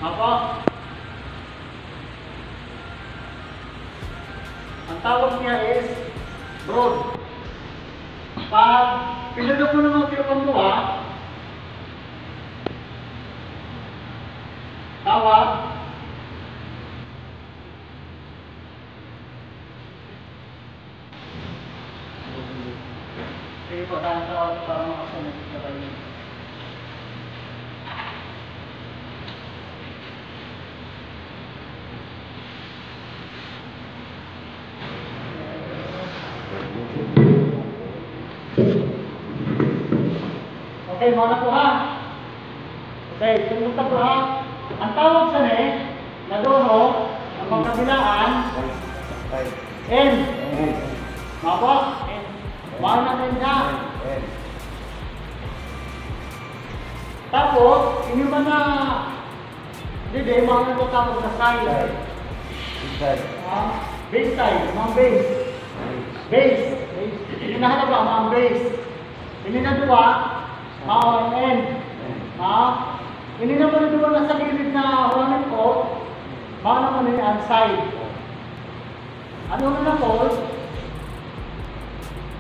Opo. Ang tawag niya is broad. Pag pinagod mo naman kilong luha, tawag sige po, tawag para makasunod na kayo. Okay, muna po ha. Okay, sumunta po ha. Ang tawag sa na duho, ang mga kabilaan, N. Mapa? N. Mahal natin siya. Tapos, hindi ba na, hindi, mahal na ito tawag na side. Base side, mga base. Base. Hinahanap ba mga base? Hindi na dua, mga N. Hindi na pala dua na sa gilid na huwanin ko, mga naman yung side. Ano na po?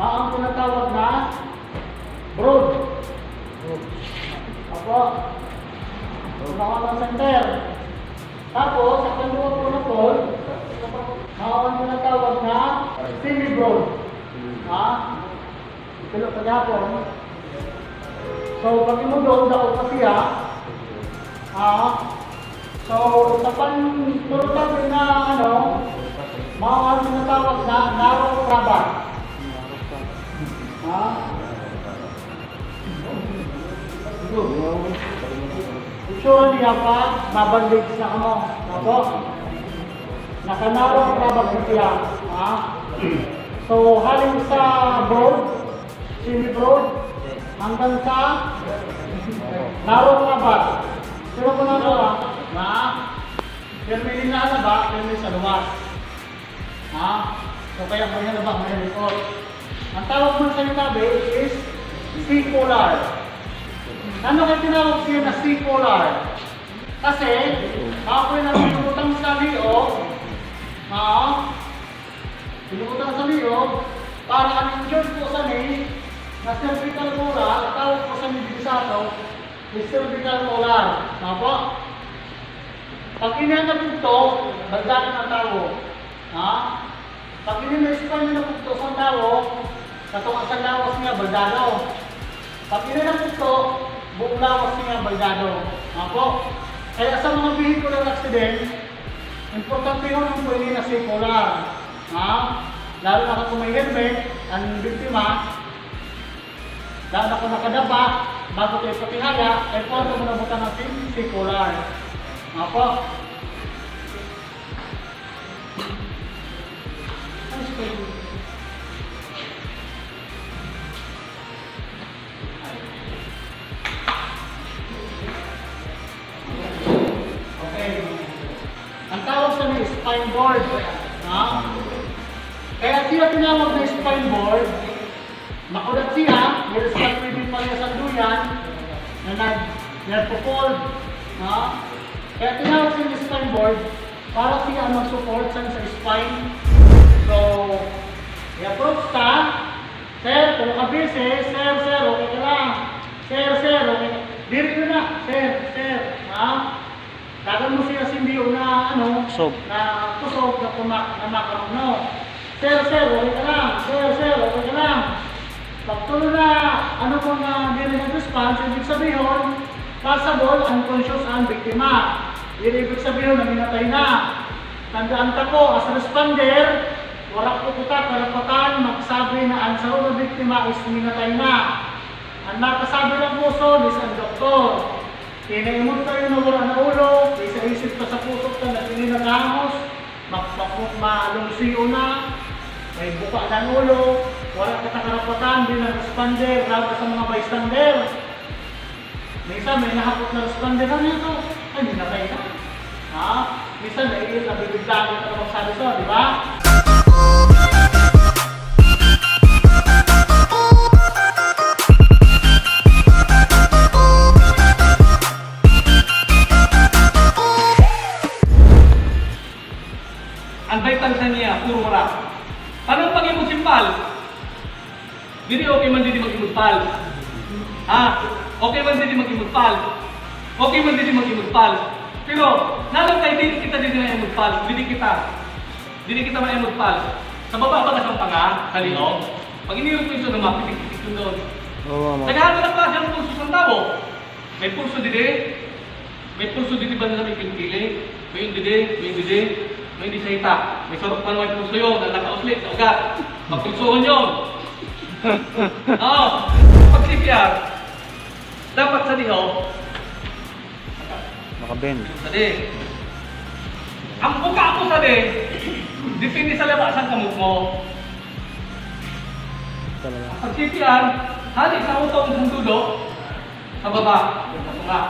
Ang tinatawag na broad. Apo. Mga ng center. Tapos, sa kanluwa po na po, ang tinatawag na semi-broad. Ito pa gapon. So, pag imudod daw pa siya, so, sa panturutan na mga tinatawag na narrow rubber. Usually apa, mabalik na kamo. Ako. Nakanarong rubber siya. So, haling sa broad, semi-broad, hanggang sa narrow rubber. Pero kung na permili na ba, permili sa luwas. So, kaya may halabak, may likod. Ang tawag mo sa tabi is C-polar. Ano kayo tinawag siya na C-polar? Kasi, ako yung pinutang sa liog, pinutang sa liog, para ang-enjoy po sa na cervical polar, tawag po sa bibisato, is cervical polar. Apo? Pag inanap ito, bagdagan ang tawag. Pag in-spine na ito sa tawag, katong asang lawas niya, baldado. Pag inanap ito, buong lawas niya, baldado. Apo? Kaya sa mga vehicular accident, importante yun ang pwede na C-polar. Lalo na kung may helmet, ang biktima, lalo na kung nakadapa, bago tayo patihaya, ay po ito manabutan natin C-polar. Apo? Ang tawag sa may spine board. Kaya siya tinawag na spine board, makulat siya, may respectively pala sa duyan, na nagpo-fold. Kaya tinawag siya na spine board, para siya mag-support sa spine. So, i-approach ka, sir, kung kabisi, sir, okay ka lang. Sir, okay. Diri ko na, sir, Tagal mo siya simbiyo na na kusog na makarano. Sir, okay ka lang. Sir, okay ka lang. Pagtuloy na po na hindi na response, ibig sabihin, possible unconscious ang biktima. Ibig sabihin na minatay na. Tandaan ka po, as responder, warak po kita karapatan magsabi na ang sarong na biktima is minatay na. Ang nakasabi ng puso is ang doktor. Kinaimod kayo na wala na ulo, isa-isip ka sa puso ka na pininagamos, malungsiyo na, may buka ng ulo, wala ka karapatan bilang responder, lalo sa mga bystander. Minsan may nahapot na responder na nito, ay minatay na. Minsan nabibiglaan ka na magsabi so, di ba? man din mag-imutpal. Ha? Okay man din mag-imutpal. Okay man din mag-imutpal. Pero, nalang tayo din kita din na imutpal. Hindi kita ma-imutpal. Sa baba ba kasang panga, sa liong? Pag inirot mo yung sunama, pitik-pitik yung doon. Naghahanap na klase ang pulso ng tao. May pulso dide. May pulso dide ba na sa may kilikili? May yung dide, may yung dide. May hindi sa hita. May sarap pa naman pulso yun. Ang nakauslit, sa ugat. Magpulsohan yun. Oo. Pag CPR, dapat sa diho, Nakabend. sa di. Ang buka ko sa di, depende sa labasan kamot mo. Pag CPR, hali sa utong ng dudo, sa baba, sa tunga.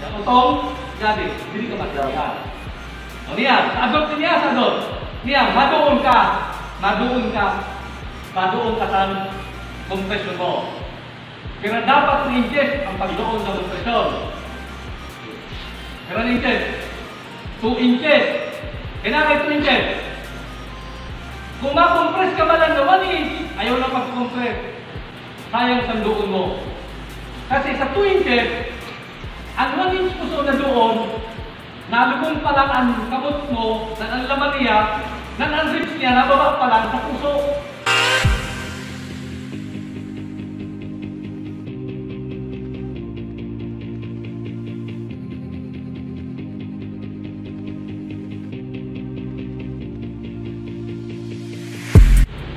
Sa utong, jadi, hindi ka mag-CPR. O niya, sa adult niya, sa adult. Niya, madoon ka sa compression mo. Pero dapat i-ingest ang pagdoon sa compression. Pero i-ingest. 2 inches. Kailangan 2 inches. Kung ma-compress ka ba lang na 1 inch, ayaw na pag-compress. Sayang sa doon mo. Kasi sa 2 inches, ang 1 inch puso na doon, nalubong pa lang ang kamot mo, na ang laman niya, na ang ribs niya, nababa pa lang sa puso.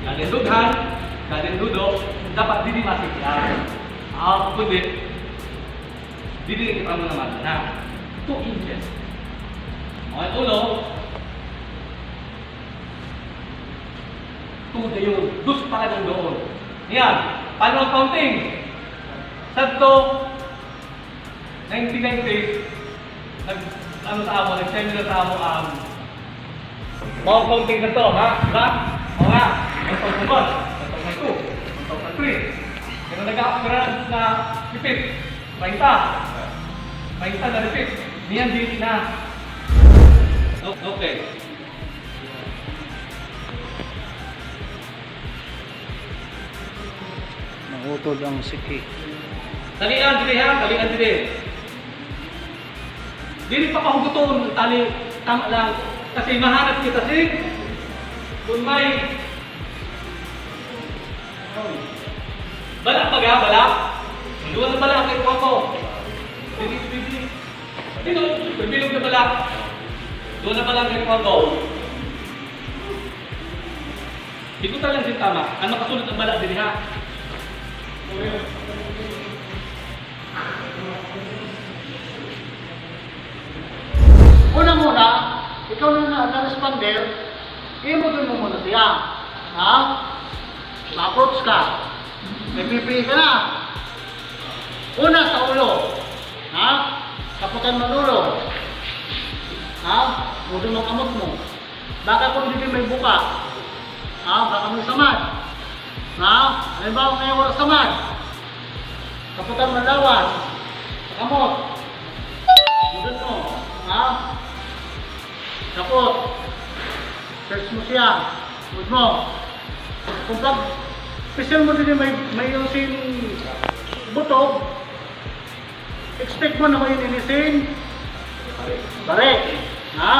Galing dughan, galing dudo, dapat didi masikyan. Kundi, didi kita mo naman na 2 inches. Okay, ulo, 2 na yun, dus pa lang doon. Yan, paano ang counting? Sadto, 1990, nag-seminar sa amo ang mga counting na to, ha? Diba? O nga, 1,001, 1,002, 1,003. Pero nag-a-operan na repeat, 30 na repeat. Niyan din na. Okay. Nangutod ang siki. Talian dili ha, talian dili. Dili pa pahuguton tali tama lang kasi mahanap kita si kung may balak balak. Duwa na balak kay ko. Dili. Dito, bilog na balak. Duwa na balak kay ko. Ikutan lang din tama. Ano kasunod ang balak dili ha? Una-muna, ikaw na responder, i-model mo muna siya. Ha? Ma-approach ka. May pipi ka na. Una sa ulo. Ha? Kaputan mo ulo. Ha? Model mo kamot mo. Baka kung hindi may buka. Ha? Baka may samad. Ha? Halimbawa ngayon wala samad. Kaputan mo lawas. Kamot. Model mo. Ha? Kapot. Search mo siya. Huwag mo. Kung pag special mo din may using buto, expect mo na may inisin bare. Ha?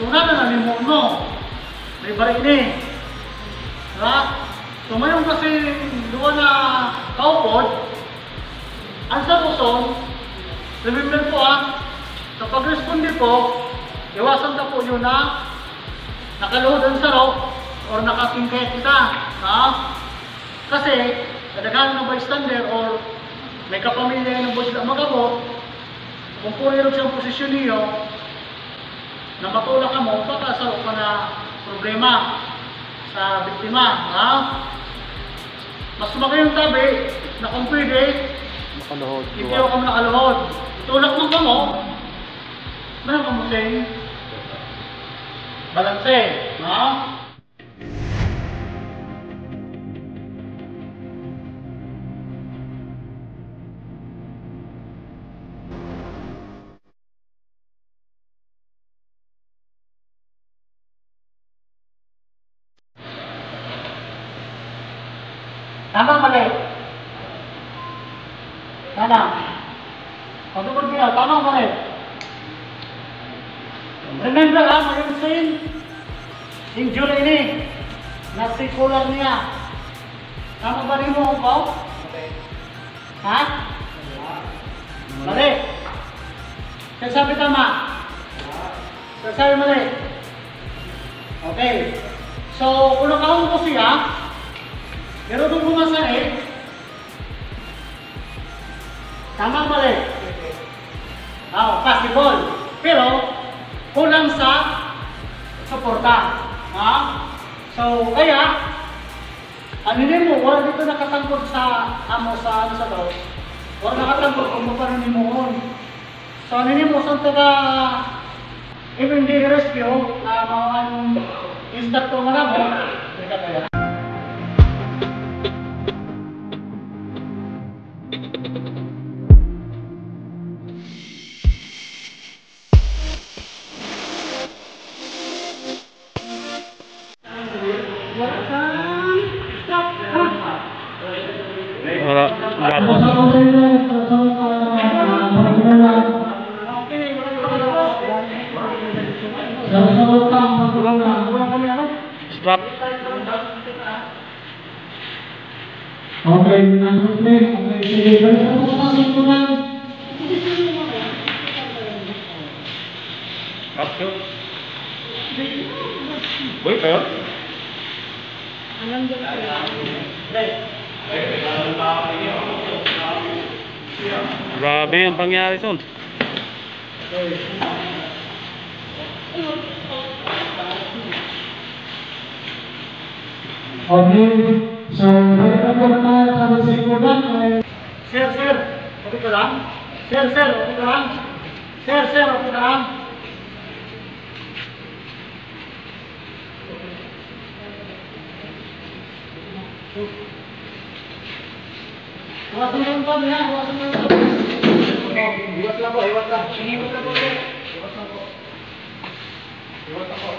So na nalimon mo. May bare ini. Ha? So mayroon kasi luwa na kaupod. Ang sa usong, remember po kapag responde po, iwasan na po yun na nakaluhod ang sarok or nakatingkaya kita. Ha? Kasi, kadaghan ng bystander or may kapamilya ng buhay na magabot, kung puro siyang posisyon niyo, na matulak ka mo, baka sarok ka na problema sa biktima. Ha? Mas magayong tabi na kung pwede, Nakaluhod. hindi ako nakaluhod. Tulak mo ka mo, meron ka mo balanse. Ha? Tama, mali. Tama. Pagkakot nila, tama, mali. Remember ha, mayroon sin injury ni nasikular niya. Tama ba rin mo ko? Ha? Mali. Kaya sabi tama. Kaya sabi mali. Okay. So, kung nakaon ko siya, pero doon bumasa tama mali. Possible. Pero, kulang sa suporta. Ha? So, kaya, ano mo, wala dito nakatangkod sa amo sa ano sa daw. Wala nakatangkod kung paano ni mo. So, ano mo, sa taga even di rescue, na mga instructor nga mo, hindi kaya. Wala. Stop. Okay, announcement. Okay, sige. Balik po sa suntunan. Boy, kayo? Grabe ang pangyari son. Okay, so balik po na sa suntunan. Sir, okay ka lang? Sir, okay ka lang? Sir, okay ka lang? Iwasan mo yung pag niya, iwasan mo yung pag. Iwas lang po, iwas lang. Iwas lang po. Iwas lang po. Iwas lang po.